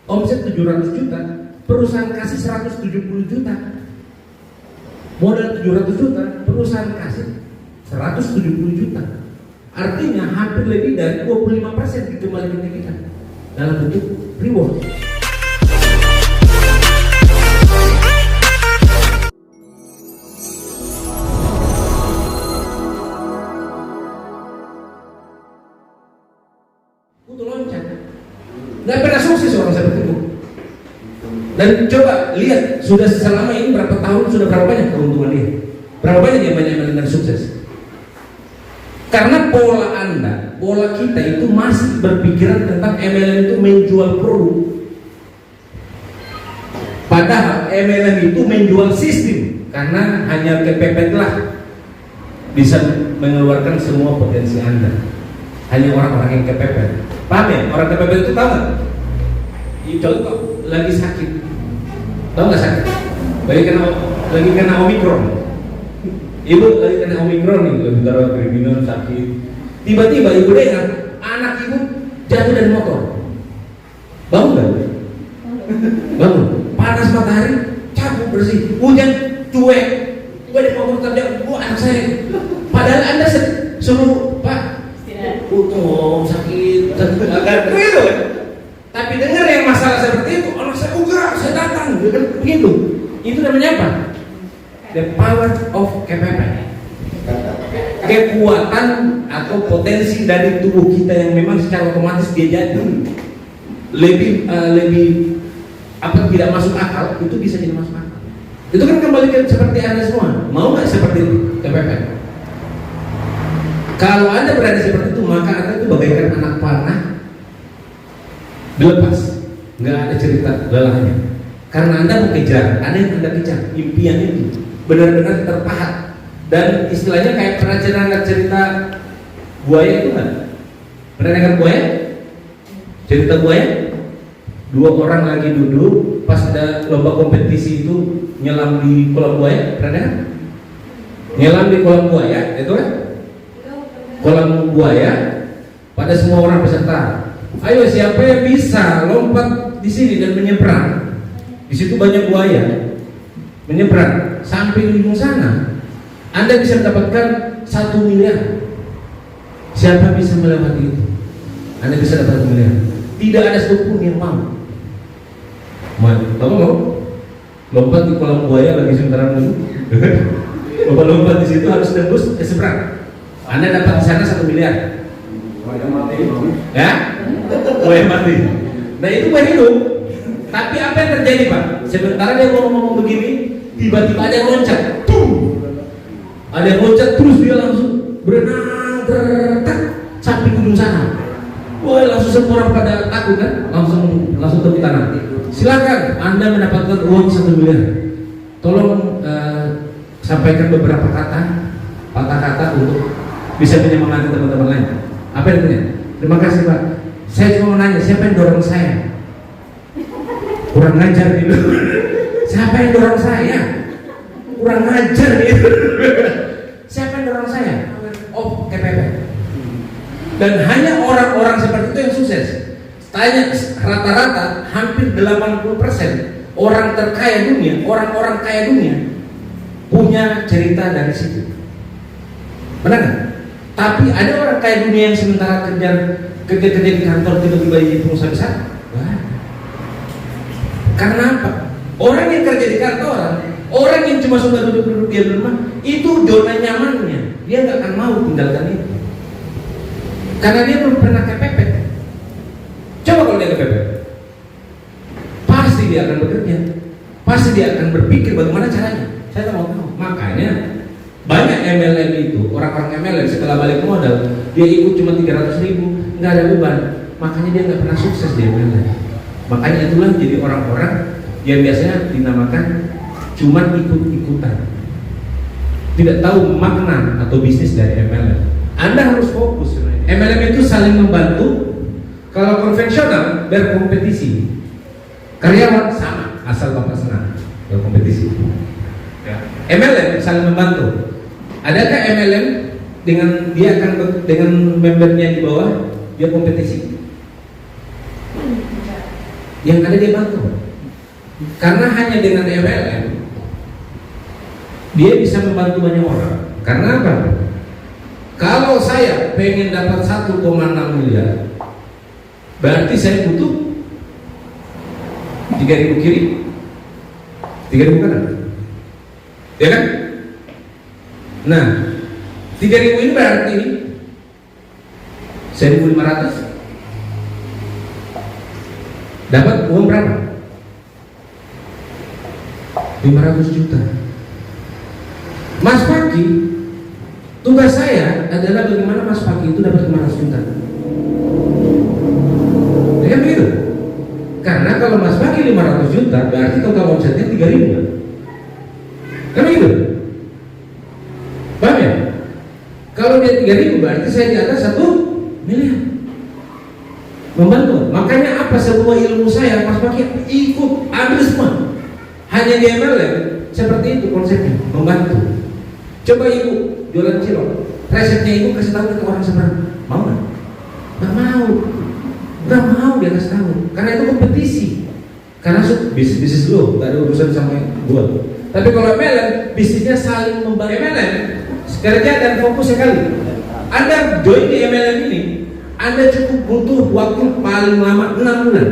omset 700 juta, perusahaan kasih 170 juta. Modal 700 juta, perusahaan kasih 170 juta. Artinya hampir lebih dari 25% dikembalikan ke kita dalam bentuk reward. Untuk loncat, nggak pernah sukses orang seperti itu. Dan coba lihat sudah selama ini berapa tahun, sudah berapa banyak keuntungan dia, berapa banyak dia banyak sukses. Karena pola Anda, pola kita itu masih berpikiran tentang MLM itu menjual produk. Padahal MLM itu menjual sistem, karena hanya kepepet lah bisa mengeluarkan semua potensi Anda. Hanya orang-orang yang kepepet. Paham ya? Orang kepepet itu tahu nggak? Contoh lagi sakit, tahu nggak sakit? Lagi kena Omikron. Ibu lagi kena Omikron nih, sementara kriminal sakit. Tiba-tiba ibu dengar anak ibu jatuh dari motor. Bangun nggak? Bangun. Panas matahari, cabut bersih. Hujan, cuek. Tiba di motor terjatuh. Anak saya. Padahal Anda suruh Pak, tuh sakit, agak begitu. Tapi dengar yang masalah seperti itu, anak saya ugra, saya datang, begitu. Itu namanya apa? The power of KPP. Kekuatan atau potensi dari tubuh kita yang memang secara otomatis dia jadi lebih tidak masuk akal, itu bisa jadi masuk akal. Itu kan kembali ke seperti Anda semua. Mau nggak seperti itu KPP? Kalau Anda berada seperti itu, maka Anda itu bagaikan anak panah dilepas, nggak ada cerita lelahnya. Karena Anda mau kejar, ada yang Anda kejar, impian itu benar-benar terpahat. Dan istilahnya kayak pernah cerita buaya itu kan? Pernah dengar buaya? Cerita buaya? Dua orang lagi duduk, pas ada lomba kompetisi itu nyelam di kolam buaya, pernah dengar? Nyelam di kolam buaya, itu kan? Kolam buaya, pada semua orang peserta. Ayo siapa yang bisa lompat di sini dan menyeberang? Di situ banyak buaya, menyeberang sampai di ujung sana. Anda bisa mendapatkan 1 miliar. Siapa bisa melewati itu? Anda bisa dapat 1 miliar. Tidak ada satupun yang mau. Kamu mau lompat di kolam buaya lagi sementara dulu? Lompat di situ harus tembus ke seberang. Anda dapat di sana 1 miliar. Buaya mati, ya? Buaya mati. Nah itu buaya hidup. Tapi apa yang terjadi Pak? Sementara dia ngomong begini, tiba-tiba ada yang loncat. Ada yang loncat terus dia langsung berenang sampai ujung sana. Wah langsung semua orang pada takut kan? Langsung tepi tanah. Silakan Anda mendapatkan uang 1 miliar. Tolong sampaikan beberapa kata untuk bisa menyemangati teman-teman lain. Apa yang tanya? Terima kasih Pak. Saya cuma mau nanya, siapa yang dorong saya? Kurang ngajar gitu. Siapa yang dorong saya? Kurang ngajar gitu. Siapa yang dorong saya? Oh, KPP. Dan hanya orang-orang seperti itu yang sukses. Tanya rata-rata hampir 80% orang terkaya dunia, orang-orang kaya dunia punya cerita dari situ. Benar nggak? Tapi ada orang kaya dunia yang sementara kerja di kantor tiba-tiba jadi pengusaha besar. Karena apa? Orang yang kerja di kantor, orang yang cuma suka duduk-duduk di rumah, itu zona nyamannya. Dia nggak akan mau tinggalkan itu. Karena dia belum pernah kepepet. Coba kalau dia kepepet, pasti dia akan bekerja, pasti dia akan berpikir bagaimana caranya. Saya tak mau tahu. Makanya banyak MLM itu, orang-orang MLM setelah balik modal, dia ikut cuma 300.000, nggak ada beban. Makanya dia nggak pernah sukses di MLM. Makanya itulah jadi orang-orang yang biasanya dinamakan cuma ikut-ikutan, tidak tahu makna atau bisnis dari MLM. Anda harus fokus. MLM itu saling membantu. Kalau konvensional berkompetisi, karyawan sama, asal bapak senang berkompetisi. MLM saling membantu. Adakah MLM dengan dia akan dengan membernya di bawah dia kompetisi? yang ada dia bantu. Karena hanya dengan MLM dia bisa membantu banyak orang. Karena apa? Kalau saya pengen dapat 1,6 miliar, berarti saya butuh 3.000 kiri, 3.000 kanan, ya kan? Nah, 3.000 ini berarti 1.500 dapat uang berapa? 500 juta. Mas Paki, tugas saya adalah bagaimana Mas Paki itu dapat 500 juta. Ya kan begitu? Karena kalau Mas Paki 500 juta berarti total omsetnya 3.000. Kan begitu? Paham ya? Kalau dia 3.000 berarti saya di atas 1 miliar. Membantu. Makanya apa semua ilmu saya Mas Paki ikut ambil semua. Hanya di MLM seperti itu konsepnya, membantu. Coba ibu jualan cilok, resepnya ibu kasih tahu ke orang seberang, mau nggak? Nggak mau dia kasih tahu, karena itu kompetisi. Karena bisnis lo, nggak ada urusan sama gua. Tapi kalau MLM, bisnisnya saling membantu. MLM kerja dan fokus sekali. Anda join di MLM ini, Anda cukup butuh waktu paling lama 6 bulan.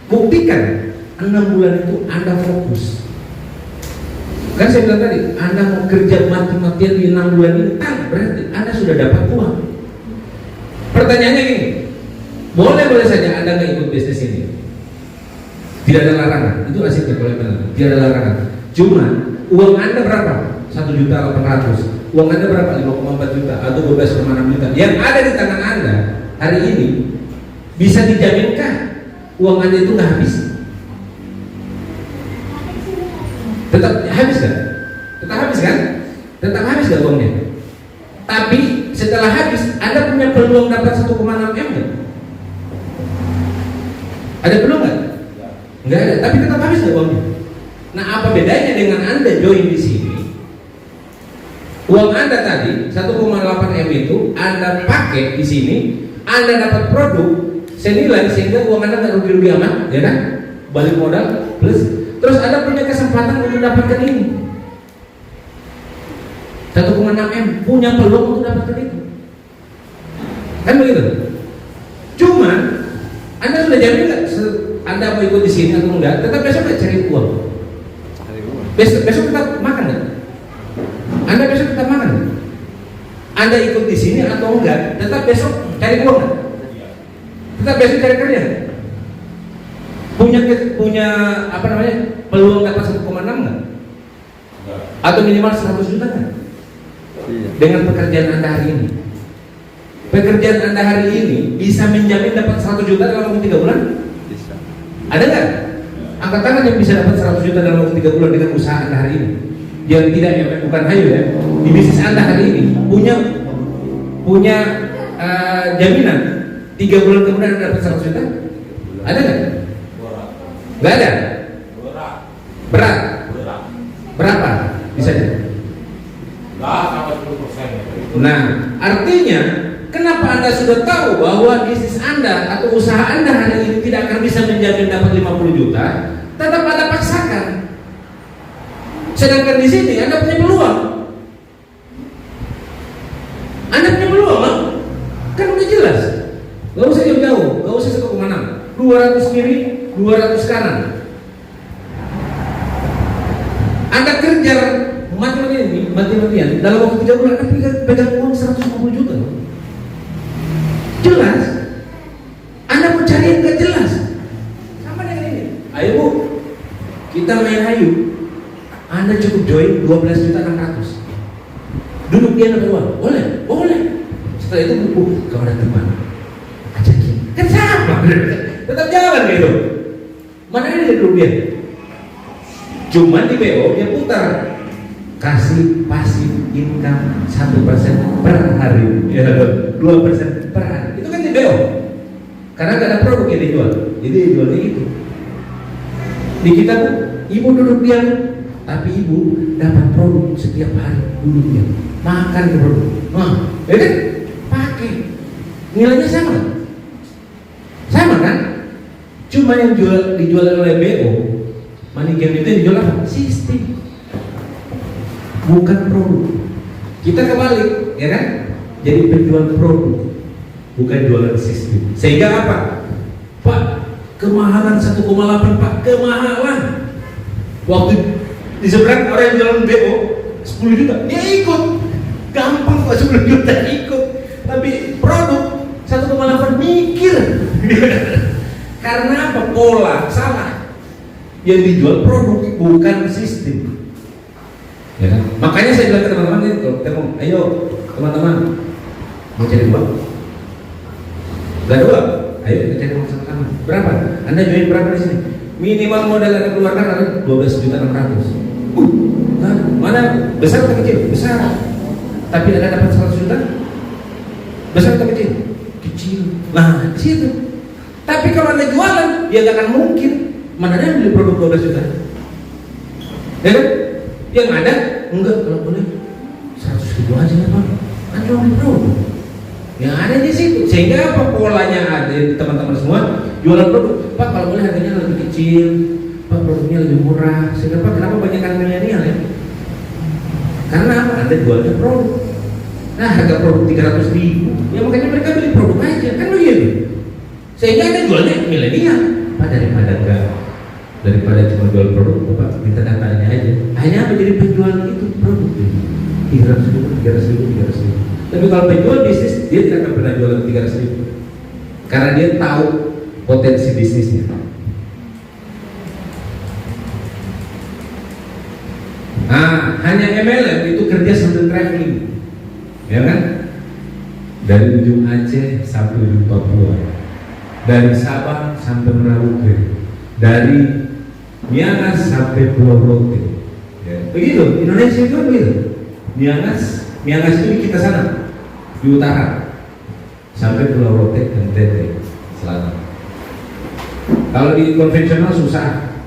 Buktikan 6 bulan itu Anda fokus. Kan saya bilang tadi, Anda mau kerja mati-matian di 6 bulan ini, berarti Anda sudah dapat uang. Pertanyaannya gini, boleh saja Anda nggak ikut bisnis ini, tidak ada larangan. Itu asiknya kalau benar, tidak ada larangan. Cuma uang Anda berapa? 1.800.000. Uang Anda berapa? 5,4 juta atau 12,6 juta. Yang ada di tangan Anda hari ini bisa dijaminkan uang Anda itu nggak habis. Tetap habis kan? Tetap habis kan? Tetap habis gak uangnya? Tapi setelah habis, Anda punya peluang dapat 1,6 M gak? Ada peluang gak? Nggak ada, tapi tetap habis gak uangnya? Nah, apa bedanya dengan Anda join di sini? Uang Anda tadi 1,8 M itu Anda pakai di sini, Anda dapat produk senilai sehingga uang Anda nggak rugi-rugi amat, ya kan? Balik modal plus. Terus Anda punya kesempatan untuk dapatkan ini 1,6 M, punya peluang untuk dapatkan itu. Kan begitu? Cuman Anda sudah jamin nggak Anda mau ikut di sini atau enggak? Tetap besok nggak cari uang. Besok tetap makan nggak? Anda besok tetap makan nggak? Anda ikut di sini atau enggak? Tetap besok cari uang nggak? Tetap besok cari kerja nggak? Punya apa namanya peluang dapat 1,6 nggak? Atau minimal 100 juta nggak? Dengan pekerjaan Anda hari ini. Pekerjaan Anda hari ini bisa menjamin dapat 100 juta dalam waktu 3 bulan? Bisa. Ada nggak? Angkat tangan yang bisa dapat 100 juta dalam waktu 3 bulan dengan usaha Anda hari ini. Yang tidak ya, bukan hayu ya. Di bisnis Anda hari ini punya jaminan 3 bulan kemudian Anda dapat 100 juta? Ada nggak? Nggak ada. Berat. Berapa? Bisa aja. Nah, artinya kenapa Anda sudah tahu bahwa bisnis Anda atau usaha Anda hari ini tidak akan bisa menjamin dapat 50 juta, tetap Anda paksakan. Sedangkan di sini Anda punya peluang. Anda punya peluang, kan udah jelas. Gak usah jauh-jauh, gak usah 1,6, 200 kiri, 200 kanan. Anda kerja mati-matian dalam waktu 3 bulan Anda pegang uang 150 juta. Jelas. Anda mau cari yang gak jelas. Sama dengan ini. Ayo Bu, kita main hayu. Anda cukup join 12.600.000. Duduk dia dapat uang. Boleh. Setelah itu buku kalau ada teman ajakin. Kan sama. Tetap jalan gitu. Mana ini duduk dia? Cuman di BO dia putar. Kasih pasif income 1% per hari, ya 2% per hari. Itu kan di BO. Karena gak ada produk yang dijual, jadi jualnya itu. Di kita Bu, ibu duduk diam, tapi ibu dapat produk setiap hari duduk diam, makan ke produk. Nah, ya kan? Pakai. Nilainya sama kan? Cuma yang dijual oleh BO, money game itu yang dijual apa? Sistem, bukan produk. Kita kebalik, ya kan? Jadi penjual produk, bukan jualan sistem. Sehingga apa? Pak, kemahalan 1,8 Pak, kemahalan. Waktu di seberang orang yang jualan BO 10 juta, dia ikut. Gampang kok 10 juta ikut. Tapi produk 1,8 mikir. Karena apa? Pola salah. Yang dijual produk bukan sistem. Ya kan? Makanya saya bilang ke teman-teman itu, ayo teman-teman mau cari uang? Gak ada uang? Ayo kita cari uang sama-sama. Berapa? Anda join berapa di sini? Minimal modal yang keluarkan adalah 12.600.000. Nah, mana besar atau kecil? Besar. Tapi Anda dapat 100 juta? Besar atau kecil? Kecil. Nah, di situ. Tapi kalau Anda jualan, ya gak akan mungkin. Mana ada yang beli produk 12 juta? Ya kan? Yang ada, enggak, kalau boleh 100 ribu aja ya Pak. Kan jualan produk. Yang ada di situ. Sehingga apa polanya ada teman-teman semua jualan produk. Pak, kalau boleh harganya lebih kecil. Pak, produknya lebih murah. Sehingga Pak, kenapa banyak kan milenial ya? Karena apa? Anda jualnya produk. Nah, harga produk 300 ribu. Ya makanya mereka beli produk aja. Kan begitu. Sehingga Anda jualnya milenial. Pak, daripada cuma jual produk, Bapak minta datanya aja. Hanya apa jadi penjual itu produk itu 300 ribu. Tapi kalau penjual bisnis, dia tidak akan pernah jual 300 ribu karena dia tahu potensi bisnisnya. Nah, hanya MLM itu kerja sambil traveling, ya kan? Dari ujung Aceh sampai ujung Papua, dari Sabang sampai Merauke, dari Miangas sampai Pulau Rote, ya. Begitu, Indonesia itu begitu. Miangas itu di kita sana, di utara, sampai Pulau Rote dan NTT selatan. Kalau di konvensional susah,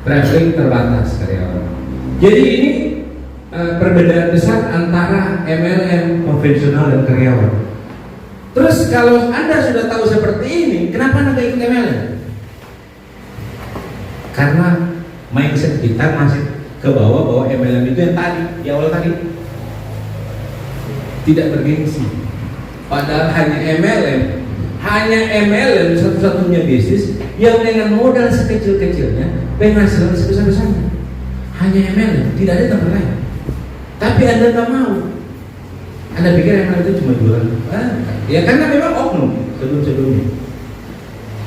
traveling terbatas karyawan. Jadi ini perbedaan besar antara MLM konvensional dan karyawan. Terus kalau Anda sudah tahu seperti ini, kenapa Anda ikut MLM? Karena mindset kita masih ke bawah bahwa MLM itu yang tadi, di awal tadi tidak bergengsi. Padahal hanya MLM satu-satunya bisnis yang dengan modal sekecil-kecilnya penghasilan sebesar-besarnya. Hanya MLM, tidak ada tempat lain. Tapi Anda nggak mau. Anda pikir MLM itu cuma jualan? Ya karena memang oknum sebelum-sebelumnya.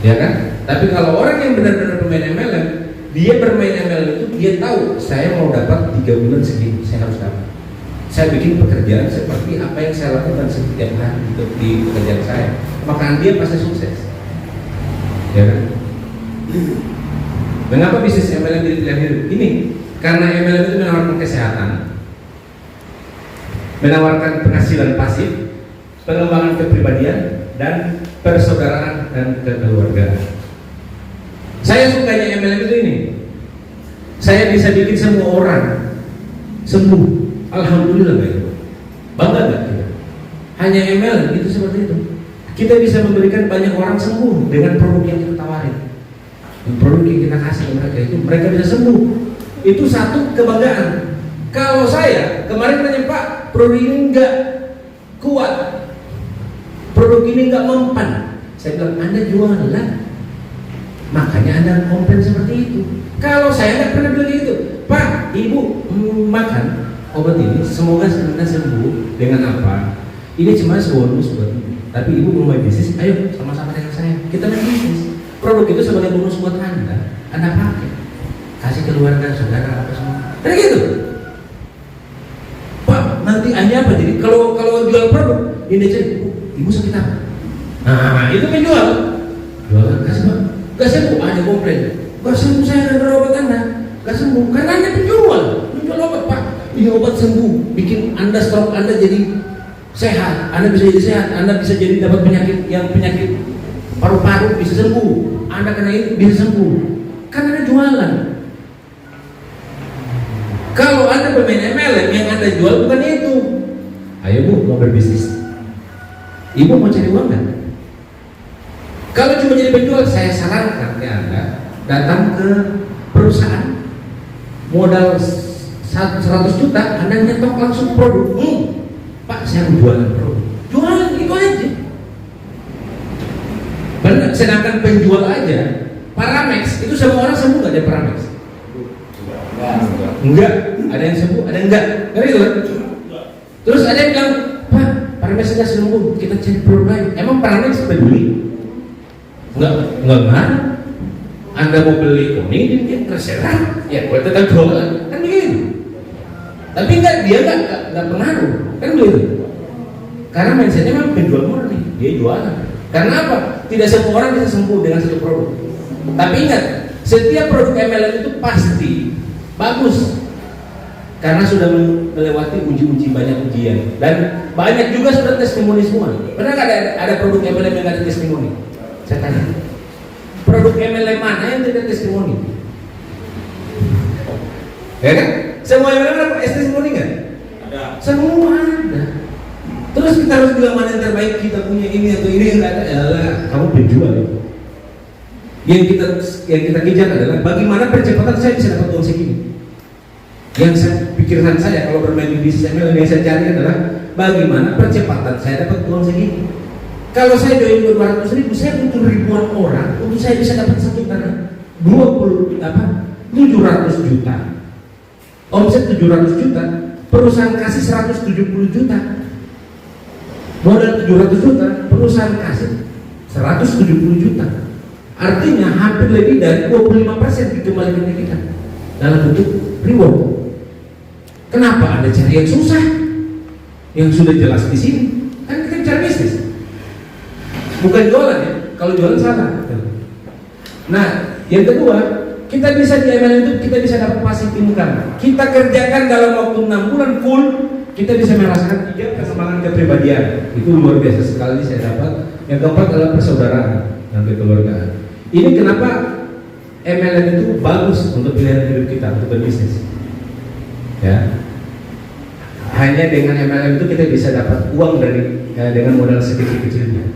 Ya kan? Tapi kalau orang yang benar-benar pemain MLM, dia bermain MLM itu dia tahu saya mau dapat 3 bulan segini, saya harus dapat. Saya bikin pekerjaan seperti apa yang saya lakukan setiap hari di pekerjaan saya, maka dia pasti sukses. Ya kan? Mengapa bisnis MLM dilahirkan? Ini karena MLM itu menawarkan kesehatan, menawarkan penghasilan pasif, pengembangan kepribadian, dan persaudaraan dan kekeluargaan. Saya sukanya MLM itu ini. Saya bisa bikin semua orang sembuh. Alhamdulillah baik. Bangga nggak kita? Hanya MLM itu seperti itu. Kita bisa memberikan banyak orang sembuh dengan produk yang kita tawarin. Dan produk yang kita kasih ke mereka itu mereka bisa sembuh. Itu satu kebanggaan. Kalau saya kemarin nanya Pak, produk ini nggak kuat, produk ini nggak mempan. Saya bilang Anda jualan. Makanya Anda komplain seperti itu. Kalau saya nggak pernah bilang itu, Pak, Ibu makan obat ini, semoga Anda sembuh dengan apa? Ini cuma bonus buat Ibu. Tapi Ibu mau main bisnis, ayo sama-sama dengan saya. Kita main bisnis. Produk itu sebagai bonus buat Anda pakai, kasih keluarga, saudara, apa semua. Kayak gitu. Pak, nanti hanya apa? Jadi kalau jual produk, ini aja, Ibu sakit apa? Nah, itu menjual. Jualan kasih Pak. Gak sembuh, ada komplain. Gak sembuh, saya akan berobat Anda. Gak sembuh, karena Anda penjual obat Pak. Ini obat sembuh, bikin Anda stroke Anda jadi sehat. Anda bisa jadi sehat, Anda bisa jadi dapat penyakit paru-paru bisa sembuh. Anda kena itu bisa sembuh. Kan Anda jualan. Kalau Anda bermain MLM yang Anda jual bukan itu. Ayo Bu, mau berbisnis. Ibu mau cari uang kan? Kalau cuma jadi penjual, saya sarankan ya Anda datang ke perusahaan, modal 100 juta, Anda nyetok langsung produk. Pak, saya mau jualan produk, jualan itu aja. Benar, sedangkan penjual aja, Paramex itu semua orang sembuh nggak ada Paramex? Enggak, ada yang sembuh, ada yang enggak, kan itu kan? Terus ada yang bilang, Pak, Paramex sudah sembuh, kita cari produk lain. Emang Paramex peduli? Enggak mana? Anda mau beli kuning, dia terserah, ya boleh tetap jualan, kan begitu. Tapi dia enggak pengaruh, kan begitu. Karena mindsetnya memang penjual murni, dia jualan. Karena apa? Tidak semua orang bisa sembuh dengan satu produk. Tapi ingat, setiap produk MLM itu pasti bagus karena sudah melewati uji-uji, banyak ujian, dan banyak juga sudah testimoni semua. Pernah nggak ada produk MLM yang ada testimoni? Saya tanya, produk MLM mana yang tidak testimoni? Ya kan? Semua MLM ada testimoni nggak? Ada. Semua ada. Terus kita harus bilang mana yang terbaik, kita punya ini atau ini yang ada. Yalah, kamu penjual itu. Yang kita kejar adalah bagaimana percepatan saya bisa dapat uang segini. Yang pikiran saya kalau bermain di bisnis MLM yang saya cari adalah bagaimana percepatan saya dapat uang segini. Kalau saya join 200.000, saya butuh ribuan orang untuk saya bisa dapat satu tanah 700 juta. Omset 700 juta, perusahaan kasih 170 juta. Modal 700 juta, perusahaan kasih 170 juta. Artinya hampir lebih dari 25% dikembalikan ke kita dalam bentuk reward. Kenapa Anda cari yang susah? Yang sudah jelas di sini. Kan kita bicara bisnis, bukan jualan ya. Kalau jualan salah. Nah, yang kedua, kita bisa di MLM itu kita bisa dapat passive income. Kita kerjakan dalam waktu 6 bulan full, kita bisa merasakan 3 perkembangan kepribadian. Itu luar biasa sekali saya dapat. Yang keempat adalah persaudaraan dan kekeluargaan. Ini kenapa MLM itu bagus untuk pilihan hidup kita untuk berbisnis. Ya, hanya dengan MLM itu kita bisa dapat uang dari dengan modal sekecil-kecilnya.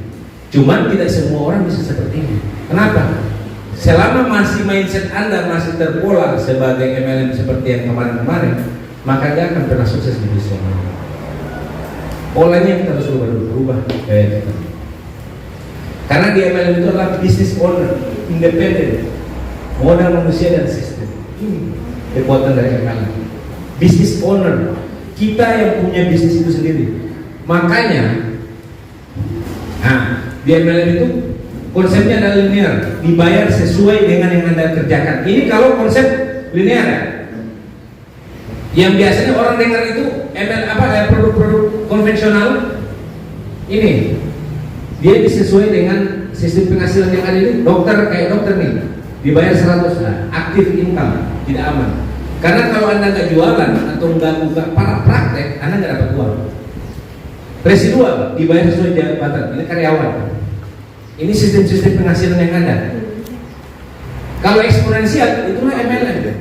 Cuman tidak semua orang bisa seperti ini. Kenapa? Selama masih mindset Anda masih terpola sebagai MLM seperti yang kemarin-kemarin, maka dia akan pernah sukses di bisnis. Polanya kita harus berubah kayak kita. Karena di MLM itu adalah business owner, independen, modal manusia dan sistem. Ini kekuatan dari MLM. Business owner, kita yang punya bisnis itu sendiri. Makanya, di MLM itu konsepnya adalah linear, dibayar sesuai dengan yang Anda kerjakan. Ini kalau konsep linear ya. Yang biasanya orang dengar itu MLM produk-produk konvensional ini dia disesuai dengan sistem penghasilan yang ada ini. Kayak dokter nih dibayar 100, aktif income, tidak aman. Karena kalau Anda nggak jualan atau nggak buka para praktek, Anda nggak dapat uang. Residual dibayar sesuai jabatan, ini karyawan. Ini sistem-sistem penghasilan yang ada. Kalau eksponensial itulah MLM.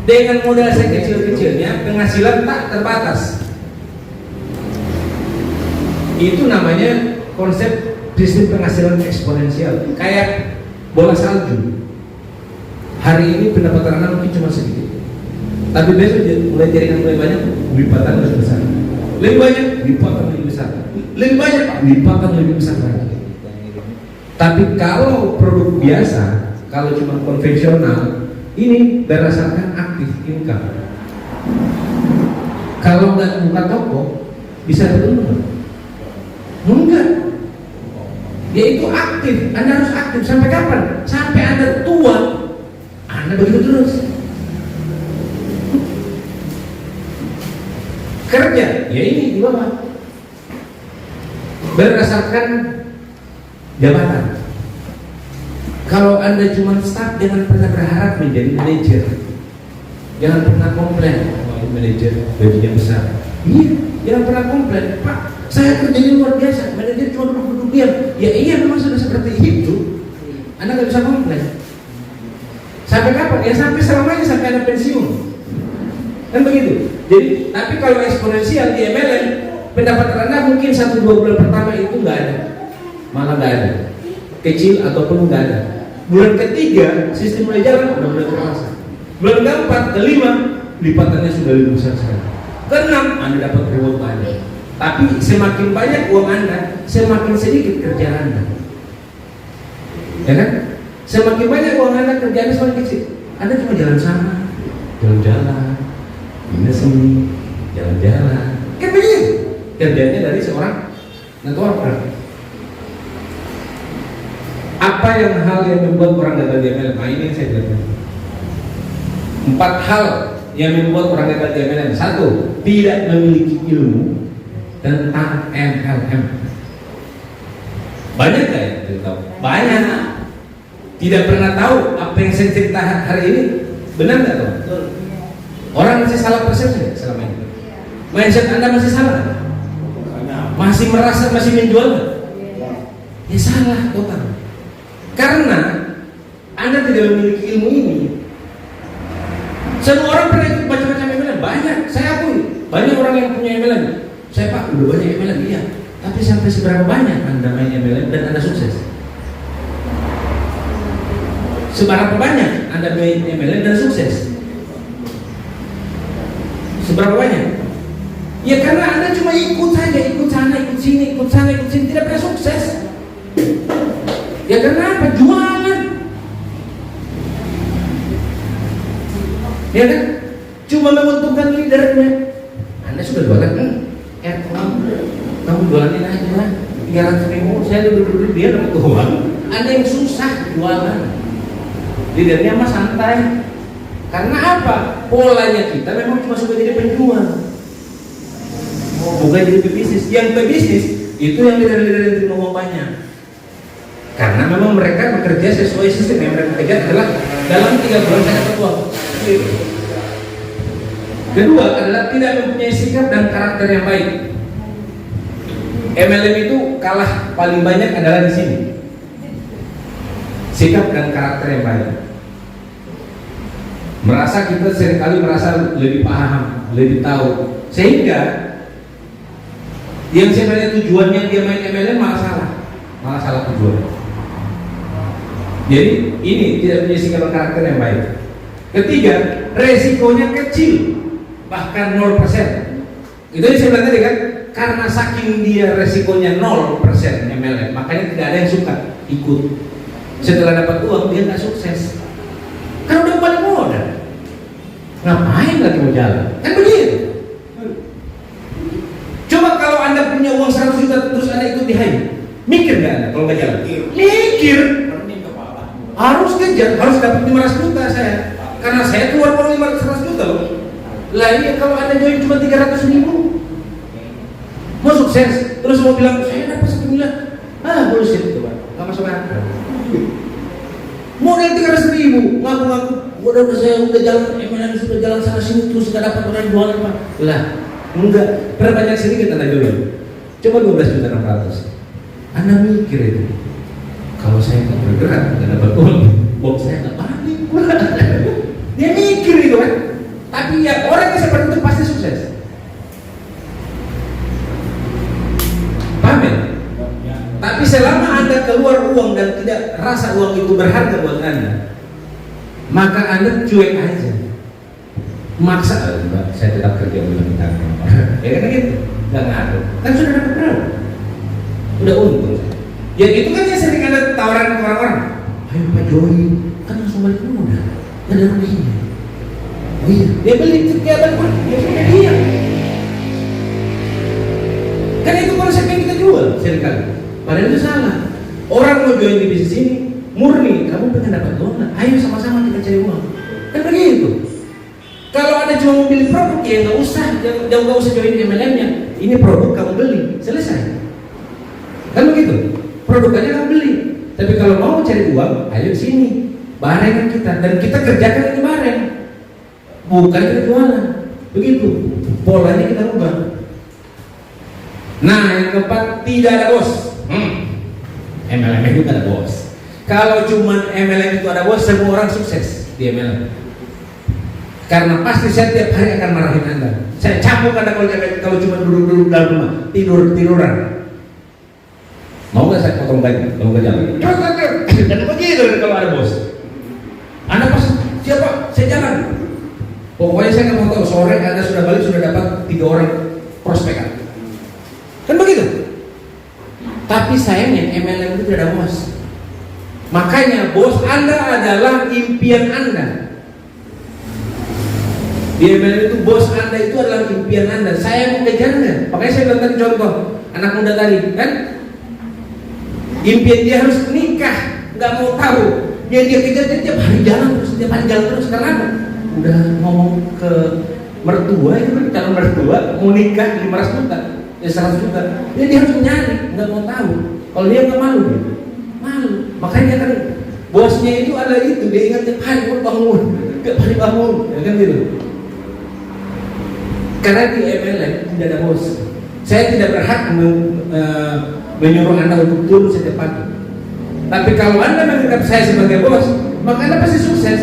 Dengan modal sekecil-kecilnya penghasilan tak terbatas. Itu namanya konsep sistem penghasilan eksponensial. Kayak bola salju. Hari ini pendapatan Anda mungkin cuma sedikit, tapi besok mulai jaringan mulai banyak, lipatan lebih besar. Lebih banyak, lipatan lebih besar. Lebih banyak, lipatan lebih besar lagi. Tapi kalau produk biasa, kalau cuma konvensional, ini berdasarkan aktif income. Kalau nggak buka toko, bisa beruntung? Enggak. Dia itu aktif. Anda harus aktif sampai kapan? Sampai Anda tua, Anda begitu terus. Kerja, ya ini di bawah. Berdasarkan jabatan. Kalau Anda cuma staff, jangan pernah berharap menjadi manajer. Jangan pernah komplain, manajer gajinya besar. Iya, jangan pernah komplain. Pak, saya kerjanya luar biasa, manajer cuma duduk diam. Ya iya, memang sudah seperti itu. Anda nggak bisa komplain. Sampai kapan? Ya sampai selamanya, sampai Anda pensiun. Kan begitu. Jadi, tapi kalau eksponensial di MLM, pendapatan Anda mungkin 1-2 bulan pertama itu nggak ada, malah nggak ada. kecil ataupun nggak ada. Bulan ketiga sistem mulai jalan, udah mulai terasa. Bulan keempat, kelima, lipatannya sudah lebih besar sekali. Keenam, Anda dapat reward banyak. Tapi semakin banyak uang Anda, semakin sedikit kerjaan Anda. Ya kan? Semakin banyak uang Anda, kerjaan semakin kecil. Anda cuma jalan sana, jalan-jalan, ini sini, jalan-jalan. Kan begitu kerjanya dari seorang networker. Apa yang hal yang membuat orang gagal di MLM? Nah, ini yang saya bilang. 4 hal yang membuat orang gagal di MLM. 1, tidak memiliki ilmu tentang MLM. Banyak nggak ya? Tahu? Banyak. Tidak pernah tahu apa yang saya cerita hari ini. Benar nggak tuh? Orang masih salah persepsi selama ini. Mindset Anda masih salah. Masih merasa masih menjual. Ya salah total. Karena Anda tidak memiliki ilmu ini. Semua orang pernah ikut baca-baca MLM, banyak, saya akui. Banyak orang yang punya MLM. Saya Pak, udah banyak MLM, iya. Tapi sampai seberapa banyak Anda main MLM dan Anda sukses? Seberapa banyak Anda main MLM dan sukses? Seberapa banyak? Ya karena Anda cuma ikut saja, ikut sana, ikut sini, ikut sana, ikut sini, tidak pernah sukses. Ya karena apa? Jualan. Ya kan? Cuma menguntungkan leadernya. Anda sudah jualan kan? Kamu jualan ini aja 300.000, saya duduk-duduk dia dapat uang. Anda yang susah jualan. Leadernya mah santai. Karena apa? Polanya kita memang cuma suka jadi penjual, bukan jadi pebisnis. Yang pebisnis itu yang leader-leader yang terima uang banyak. Karena memang mereka bekerja sesuai sistem yang mereka kerja adalah dalam 3 bulan saya dapat uang. Kedua adalah tidak mempunyai sikap dan karakter yang baik. MLM itu kalah paling banyak adalah di sini. Sikap dan karakter yang baik. Merasa kita seringkali merasa lebih paham, lebih tahu, sehingga yang sebenarnya tujuannya dia main MLM malah salah tujuan. Jadi ini tidak punya sikap dan karakter yang baik. Ketiga, resikonya kecil, bahkan 0%. Itu yang saya bilang tadi kan, karena saking dia resikonya 0% MLM, makanya tidak ada yang suka ikut. Setelah dapat uang dia nggak sukses. Karena udah balik modal, ngapain lagi mau jalan? Kan begitu. Coba kalau Anda punya uang 100 juta terus Anda ikut di HI, mikir nggak Anda kalau nggak jalan? Mikir. Harus kejar, harus dapat 500 juta saya. Karena saya keluar uang 500 juta loh. Lah iya, kalau Anda join cuma 300.000, mau sukses, terus mau bilang saya dapat 1 miliar, bullshit itu Pak, nggak masuk akal. Modal 300.000, ngaku-ngaku, saya udah jalan MLM, sudah jalan sana sini terus nggak dapat orang jualan Pak. Lah, enggak, perbanyak sini kita Anda join, coba 12.600.000. Anda mikir itu. Kalau saya nggak bergerak, nggak dapat uang saya nggak balik. Dia mikir itu kan. Tapi ya orang yang seperti itu pasti sukses. Paham ya? Tapi selama Anda keluar uang dan tidak rasa uang itu berharga buat Anda, maka Anda cuek aja. Maksa, enggak, saya tetap kerja bulan kita. Ya kan gitu, nggak ngaruh. Kan sudah dapat berapa? Udah untung. Ya itu kan yang sering ada tawaran ke orang-orang. Ayo Pak Joy, kan langsung balik modal, nggak ada ruginya. Oh iya, dia beli kegiatan Pak, dia punya dia. Karena itu konsep yang kita jual seringkali. Padahal itu salah. Orang mau join di bisnis ini murni, kamu pengen dapat uang, ayo sama-sama kita cari uang. Kan begitu. Kalau ada cuma mau beli produk, ya nggak usah join MLM-nya. Ini produk kamu beli, selesai. Kan begitu. Produk aja kamu beli. Tapi kalau mau cari uang, ayo sini. Barengan kita, dan kita kerjakan ini bareng. Bukan kita jualan. Begitu. Polanya kita ubah. Nah, yang keempat, tidak ada bos. MLM itu ada bos. Kalau cuma MLM itu ada bos, semua orang sukses di MLM. Karena pasti saya tiap hari akan marahin Anda. Saya cambuk Anda kalau cuma duduk-duduk dalam rumah, tiduran. Mau nggak saya potong gaji? Mau nggak jalan? Dan begitu kalau ada bos. Anda pas siapa? Saya jalan. Pokoknya saya nggak mau tahu. Sore Anda sudah balik sudah dapat 3 orang prospekan. Kan begitu. Tapi sayangnya MLM itu tidak ada bos. Makanya bos Anda adalah impian Anda. Di MLM itu bos Anda itu adalah impian Anda. Saya mau kejarnya. Makanya saya bilang tadi contoh anak muda tadi kan, impian dia harus nikah, nggak mau tahu. Dia kejar tiap hari jalan terus, tiap hari jalan terus. Karena apa? Udah ngomong ke mertua itu kan, calon mertua mau nikah 500 juta, ya 100 juta. Dia harus nyari, nggak mau tahu. Kalau dia nggak malu, malu. Makanya kan bosnya itu ada itu, dia ingat tiap hari bangun, tiap hari bangun, ya kan gitu. Karena di MLM tidak ada bos. Saya tidak berhak menyuruh Anda untuk turun setiap pagi. Tapi kalau Anda menganggap saya sebagai bos, maka Anda pasti sukses.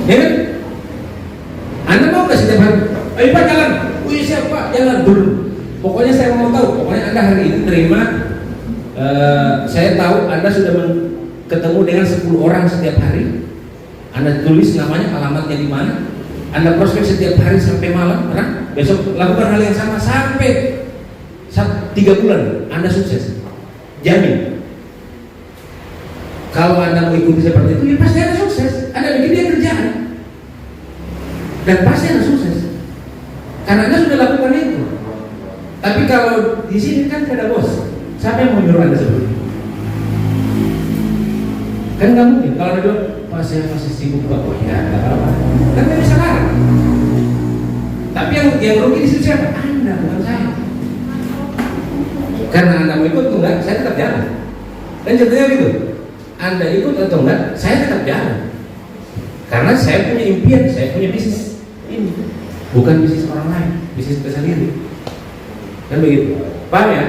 Ya kan? Anda mau nggak setiap hari? Ayo Pak jalan. Wih siapa? Jalan dulu. Pokoknya saya mau tahu. Pokoknya Anda hari ini terima. Saya tahu Anda sudah ketemu dengan 10 orang setiap hari. Anda tulis namanya, alamatnya di mana. Anda prospek setiap hari sampai malam. Nah, besok lakukan hal yang sama sampai 3 bulan. Anda sukses. Jamin. Kalau Anda mau ikuti seperti itu, ya pasti Anda sukses. Anda bikin dia kerjaan, dan pasti Anda sukses. Karena Anda sudah lakukan itu. Tapi kalau di sini kan tidak ada bos. Siapa yang mau nyuruh Anda seperti itu? Kan nggak mungkin. Kalau Anda bilang, Pak saya masih sibuk Pak, oh ya nggak apa-apa. Kan nggak bisa larang. Tapi yang rugi di situ siapa? Anda, bukan saya. Karena Anda mau ikut atau enggak, saya tetap jalan. Dan contohnya gitu, Anda ikut atau enggak, saya tetap jalan. Karena saya punya impian, saya punya bisnis ini, bukan bisnis orang lain, bisnis saya sendiri. Kan begitu, paham ya?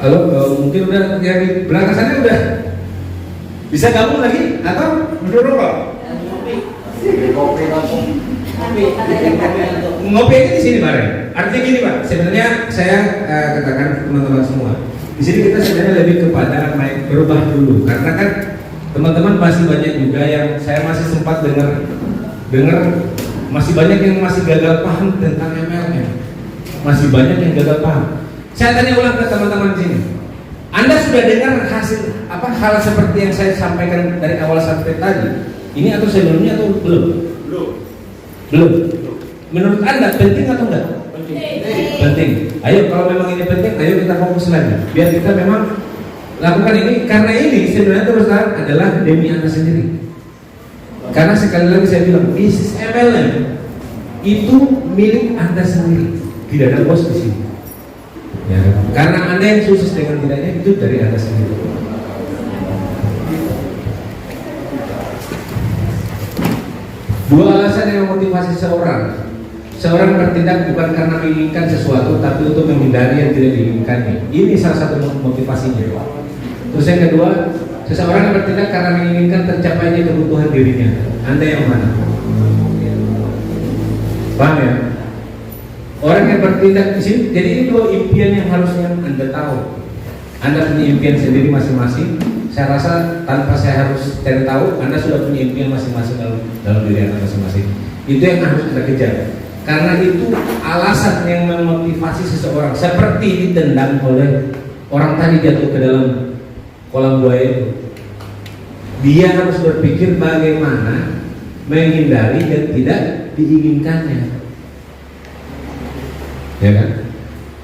Halo, mungkin udah yang di belakang sana udah bisa gabung lagi atau berdua rokok? Ngopi aja di sini bareng. Artinya gini Pak, sebenarnya saya katakan ke teman-teman semua, di sini kita sebenarnya lebih kepada berubah dulu, karena kan teman-teman masih banyak juga yang saya masih sempat dengar masih banyak yang masih gagal paham tentang MLM, masih banyak yang gagal paham. Saya tanya ulang ke teman-teman di sini, Anda sudah dengar hal seperti yang saya sampaikan dari awal sampai tadi ini atau sebelumnya atau belum? Belum. Menurut Anda penting atau enggak? Penting. Ayo kalau memang ini penting, ayo kita fokus lagi. Biar kita memang lakukan ini, karena ini sebenarnya terus terang adalah demi Anda sendiri. Karena sekali lagi saya bilang, bisnis MLM itu milik Anda sendiri. Tidak ada bos di sini. Ya, karena Anda yang sukses dengan tidaknya itu dari Anda sendiri. Dua alasan yang memotivasi seorang bertindak bukan karena menginginkan sesuatu, tapi untuk menghindari yang tidak diinginkannya. Ini salah satu motivasinya. Terus yang kedua, seseorang yang bertindak karena menginginkan tercapainya kebutuhan dirinya. Anda yang mana? Paham ya? Orang yang bertindak di sini, jadi ini dua impian yang harusnya Anda tahu. Anda punya impian sendiri masing-masing. Saya rasa tanpa saya harus cari tahu, Anda sudah punya impian masing-masing dalam diri Anda masing-masing. Itu yang harus Anda kejar. Karena itu alasan yang memotivasi seseorang. Seperti ditendang oleh orang tadi jatuh ke dalam kolam buaya itu. Dia harus berpikir bagaimana menghindari dan tidak diinginkannya. Ya kan?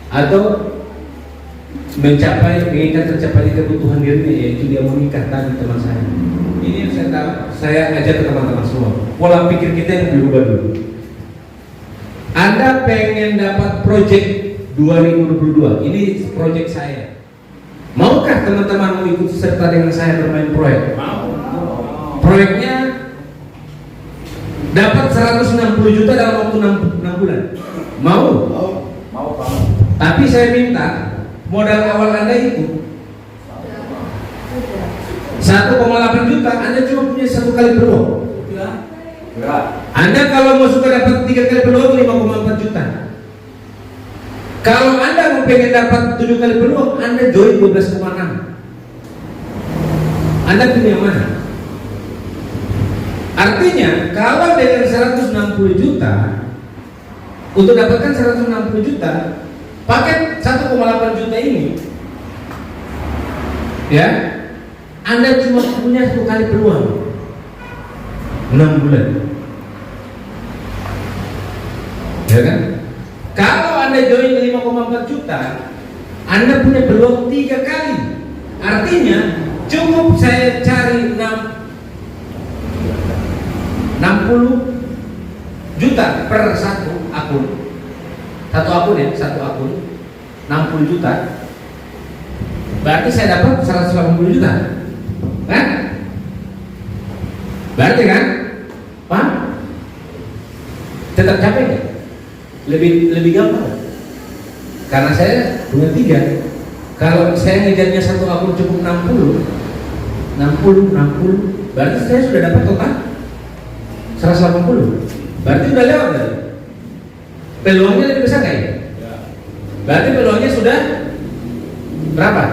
Atau menginginkan tercapai kebutuhan dirinya, yaitu dia menikah tadi teman saya. Ini yang saya tahu, saya ajak ke teman-teman semua. Pola pikir kita yang berubah dulu. Anda pengen dapat proyek 2022, ini proyek saya. Maukah teman-teman mau ikut serta dengan saya bermain proyek? Mau. Proyeknya dapat 160 juta dalam waktu 6 bulan. Mau? Mau. Tapi saya minta modal awal Anda itu 1,8 juta, Anda cuma punya 1 kali peluang. Anda kalau mau suka dapat 3 kali peluang 5,4 juta. Kalau Anda mau pengen dapat 7 kali peluang, Anda join 12,6. Anda pilih yang mana? Artinya kalau dengan 160 juta, untuk dapatkan 160 juta, paket 1,8 juta ini, ya, Anda cuma punya 1 kali peluang 6 bulan, ya kan? Kalau Anda join 5,4 juta, Anda punya peluang 3 kali. Artinya cukup saya cari 60 juta per satu akun. Satu akun ya, satu akun 60 juta. Berarti saya dapat 180 juta. Kan? Berarti kan? Pak? Tetap capek nggak? Lebih gampang. Karena saya punya 3. Kalau saya ngejarnya satu akun cukup 60, berarti saya sudah dapat total 180. Berarti udah lewat kan? Peluangnya lebih besar nggak ya? Berarti peluangnya sudah berapa?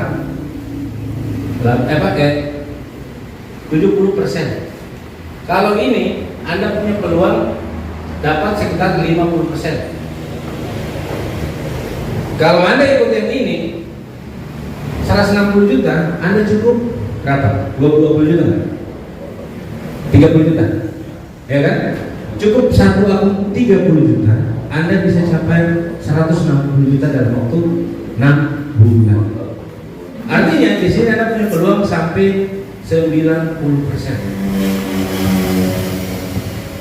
70%. Kalau ini Anda punya peluang dapat sekitar 50%. Kalau Anda ikut yang ini 160 juta, Anda cukup berapa? 20 juta kan? 30 juta, ya kan? Cukup satu akun 30 juta, Anda bisa capai 160 juta dalam waktu 6 bulan. Artinya di sini Anda punya peluang sampai 90%.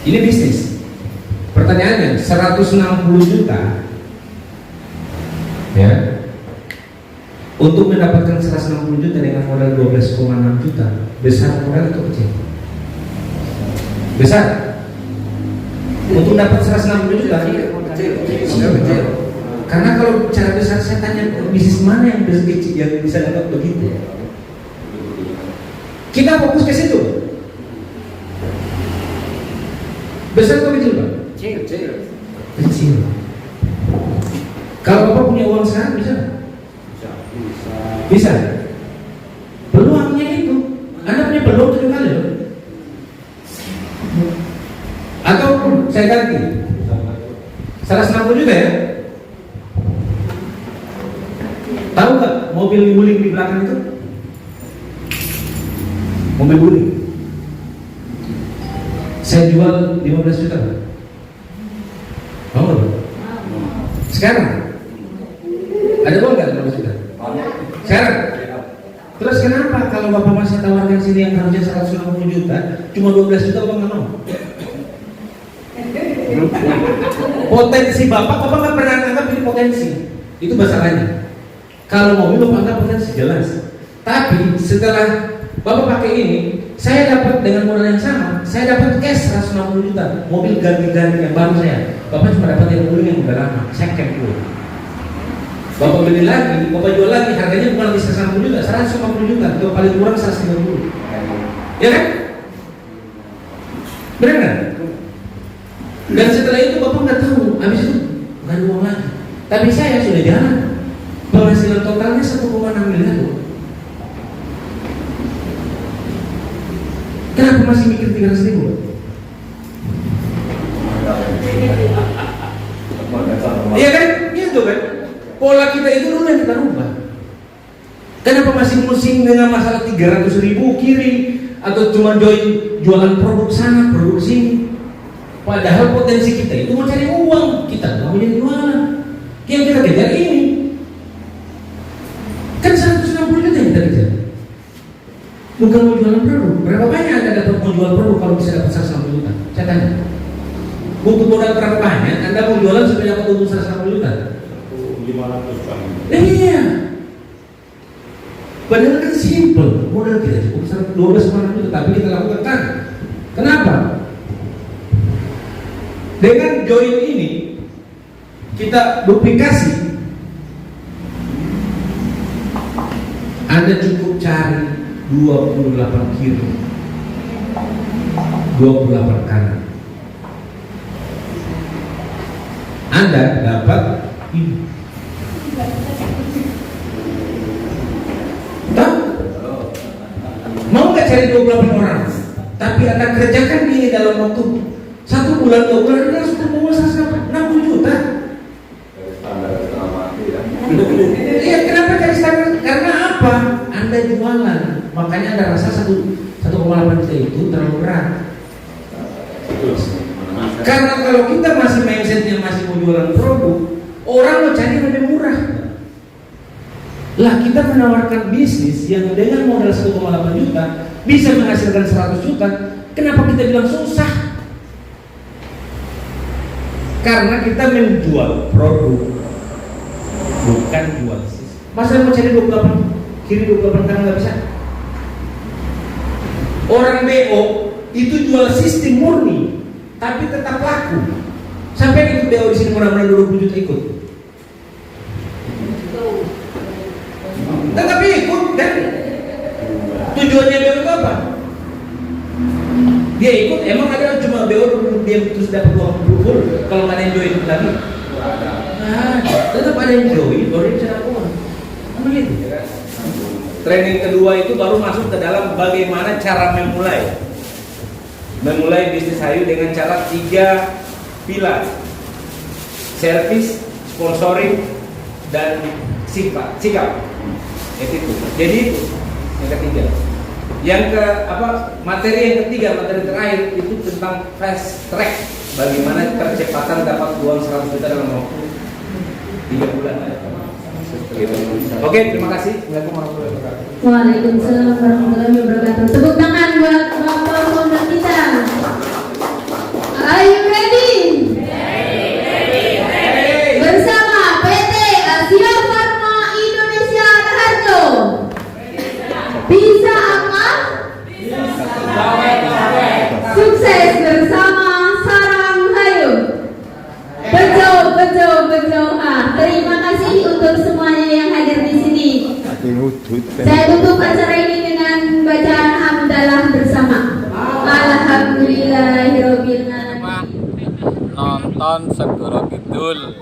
Ini bisnis. Pertanyaannya, 160 juta, ya, untuk mendapatkan 160 juta dengan modal 12,6 juta, besar modal atau kecil? Besar. Untuk dapat 160 juta kecil. Karena kalau cara besar, saya tanya bisnis mana yang kecil yang bisa dapat begitu? Kita fokus ke situ. Besar atau kecil, Pak? Kecil. Kalau Bapak punya uang sekarang bisa? Bisa. Peluangnya itu, Anda punya peluang 7 kali loh. Atau saya ganti 160 juta ya. Tahu nggak mobil guling di belakang itu? Mobil guling. Saya jual 15 juta. Mau nggak? Sekarang ada uang nggak 15 juta? Sekarang. Terus kenapa kalau Bapak masih tawarkan sini yang harusnya 160 juta, cuma 12 juta Bapak nggak mau? Potensi Bapak nggak pernah anggap ini potensi. Itu masalahnya. Kalau mobil Bapak anggap potensi jelas. Tapi setelah Bapak pakai ini, saya dapat dengan modal yang sama, saya dapat cash 160 juta, mobil ganti-ganti yang baru saya. Bapak cuma dapat yang guling yang udah lama, second dulu. Bapak beli lagi, Bapak jual lagi, harganya bukan lagi 160 juta, 150 juta, itu paling kurang 150. Ya kan? Benar kan? Dan setelah itu Bapak nggak tahu, habis itu nggak ada uang lagi. Tapi saya sudah jalan, penghasilan totalnya 1,6 miliar. Kenapa masih mikir 300 ribu? Iya kan? Gitu kan? Pola kita itu dulu yang kita rubah. Kenapa masih pusing dengan masalah 300 ribu kiri, atau cuma jualan produk sana, produk sini? Padahal potensi kita itu mau cari uang, kita nggak mau jadi jualan. Yang kita kejar ini kan 160 juta yang kita kejar. Bukan mau jualan produk. Berapa banyak Anda dapat mau jual produk kalau bisa dapat 160 juta? Saya tanya. Butuh modal berapa banyak Anda mau jualan supaya dapat untung 160 juta? 500 juta. Iya. Padahal kan simple. Modal kita cukup 12,6 juta, tapi kita lakukan kan. Kenapa? Dengan join ini kita duplikasi. Anda cukup cari 28 kiri, 28 kanan. Anda dapat ini Mau nggak cari 28 orang? Tapi Anda kerjakan ini dalam waktu 1 bulan, 2 bulan, Anda sudah menguasai 60 juta. Standar setengah mati ya. Iya, kenapa cari standar? Karena apa? Anda jualan, makanya Anda rasa 1,8 juta itu terlalu berat. Karena kalau kita masih mindsetnya masih mau jualan produk, orang mau cari yang lebih murah. Lah kita menawarkan bisnis yang dengan modal 1,8 juta bisa menghasilkan 100 juta. Kenapa kita bilang susah? Karena kita menjual produk, bukan jual bisnis. Masa mau cari 28 kiri 28 kanan nggak bisa? Orang BO itu jual sistem murni, tapi tetap laku. Sampai ikut BO di sini mudah-mudahan 20 juta ikut. Tetapi ikut kan? Tujuannya BO itu apa? Dia ikut, emang ada cuma BO dia terus dapat uang full kalau nggak ada yang join lagi? Nah, tetap ada yang join, baru dia bisa dapat uang. Begitu. Training kedua itu baru masuk ke dalam bagaimana cara memulai bisnis Hayu dengan cara 3 pilar: servis, sponsoring, dan sikap. Itu. Jadi yang ketiga. Yang materi yang ketiga, materi terakhir itu tentang fast track. Bagaimana percepatan dapat uang 100 juta dalam waktu 3 bulan. Oke, terima kasih. Assalamualaikum warahmatullahi wabarakatuh. Waalaikumsalam warahmatullahi wabarakatuh. Tepuk tangan buat Bapak founder kita. Are you ready? Bersama PT Asia Farma Indonesia Raharjo. Bisa apa? Sukses bersama Sarang Hayu. Betul. Terima kasih untuk semuanya yang hadir di sini. Saya tutup acara ini dengan bacaan hamdalah bersama. Alhamdulillahirobbil alamin. Nonton Segoro Kidul.